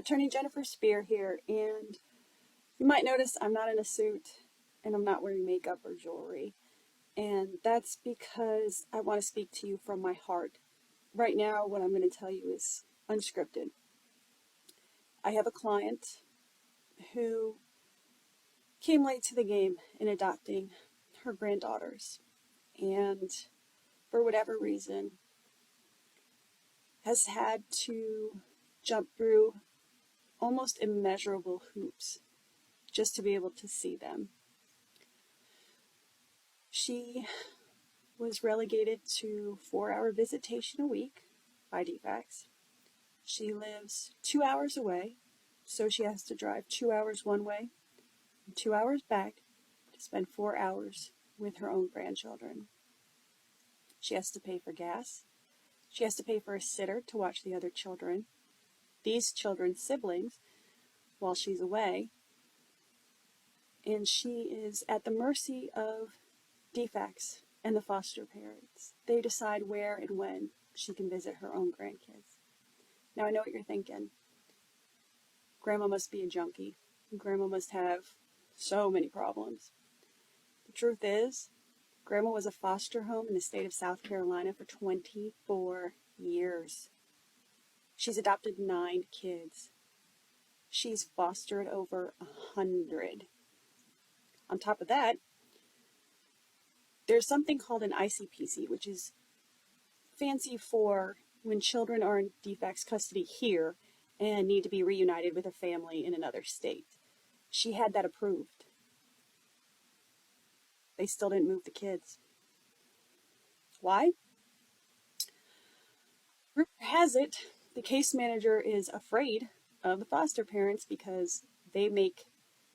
Attorney Jennifer Spear here, and you might notice I'm not in a suit and I'm not wearing makeup or jewelry. And that's because I want to speak to you from my heart. Right now, what I'm going to tell you is unscripted. I have a client who came late to the game in adopting her granddaughters, and for whatever reason, has had to jump through almost immeasurable hoops just to be able to see them. She was relegated to 4-hour visitation a week by DFACS. She lives 2 hours away, so she has to drive 2 hours one way and 2 hours back to spend 4 hours with her own grandchildren. She has to pay for gas. She has to pay for a sitter to watch the other children, these children's siblings, while she's away. And she is at the mercy of DFACS and the foster parents. They decide where and when she can visit her own grandkids. Now, I know what you're thinking. Grandma must be a junkie. Grandma must have so many problems. The truth is, Grandma was a foster home in the state of South Carolina for 24 years. She's adopted 9 kids. She's fostered over 100. On top of that, there's something called an ICPC, which is fancy for when children are in DFACS custody here and need to be reunited with a family in another state. She had that approved. They still didn't move the kids. Why? Rumor has it the case manager is afraid of the foster parents because they make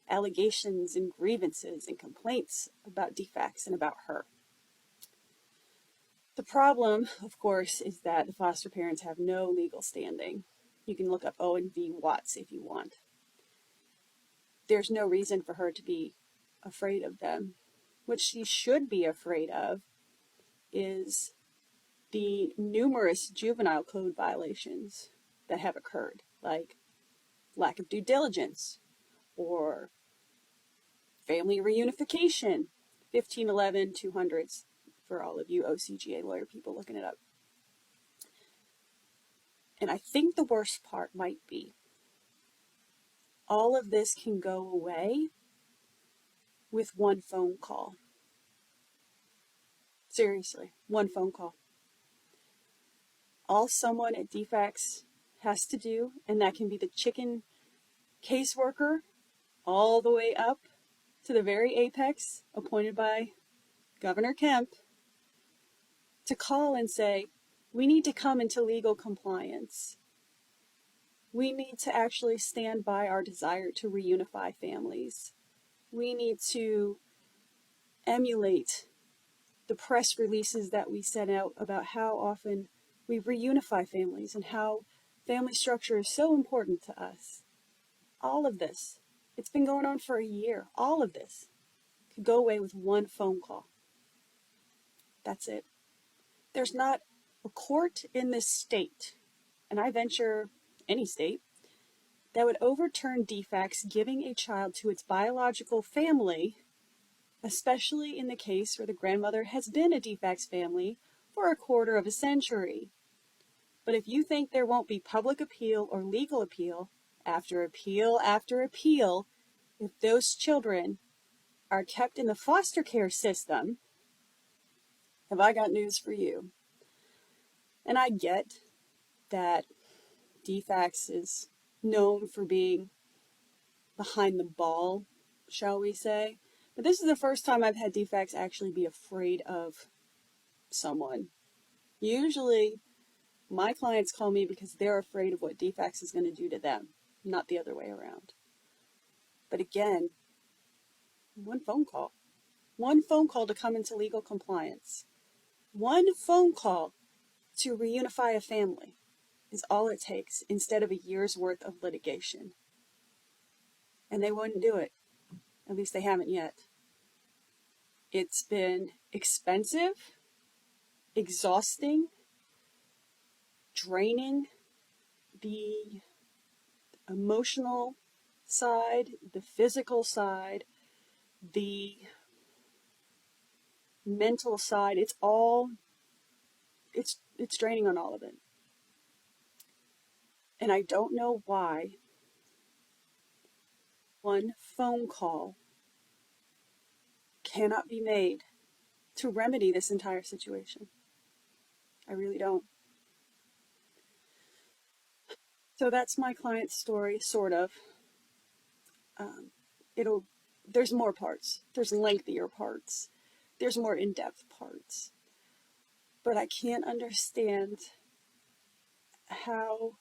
allegations and grievances and complaints about DFACS and about her. The problem, of course, is that the foster parents have no legal standing. You can look up Owen v. Watts if you want. There's no reason for her to be afraid of them. What she should be afraid of is the numerous juvenile code violations that have occurred, like lack of due diligence or family reunification, 1511 200s for all of you OCGA lawyer people looking it up. And I think the worst part might be all of this can go away with one phone call. Seriously, one phone call. All someone at DFACS has to do, and that can be the chicken caseworker all the way up to the very apex appointed by Governor Kemp, to call and say, we need to come into legal compliance. We need to actually stand by our desire to reunify families. We need to emulate the press releases that we sent out about how often we reunify families and how family structure is so important to us. All of this, it's been going on for a year. All of this could go away with one phone call. That's it. There's not a court in this state, and I venture any state, that would overturn DFACS giving a child to its biological family, especially in the case where the grandmother has been a DFACS family for a quarter of a century. But if you think there won't be public appeal or legal appeal after appeal after appeal, if those children are kept in the foster care system, have I got news for you. And I get that DFACS is known for being behind the ball, shall we say. But this is the first time I've had DFACS actually be afraid of someone. Usually, my clients call me because they're afraid of what DFACS is going to do to them, not the other way around. But again, one phone call. One phone call to come into legal compliance. One phone call to reunify a family is all it takes instead of a year's worth of litigation. And they wouldn't do it. At least they haven't yet. It's been expensive, exhausting, draining. The emotional side, the physical side, the mental side. It's draining on all of it. And I don't know why one phone call cannot be made to remedy this entire situation. I really don't. So that's my client's story, sort of. Um, it'll. There's more parts. There's lengthier parts. There's more in-depth parts. But I can't understand how,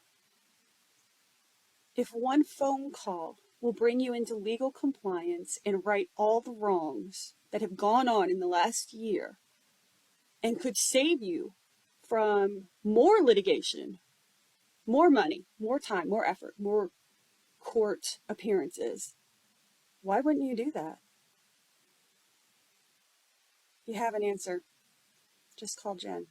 if one phone call will bring you into legal compliance and right all the wrongs that have gone on in the last year and could save you from more litigation, more money, more time, more effort, more court appearances, why wouldn't you do that? If you have an answer, just call Jen.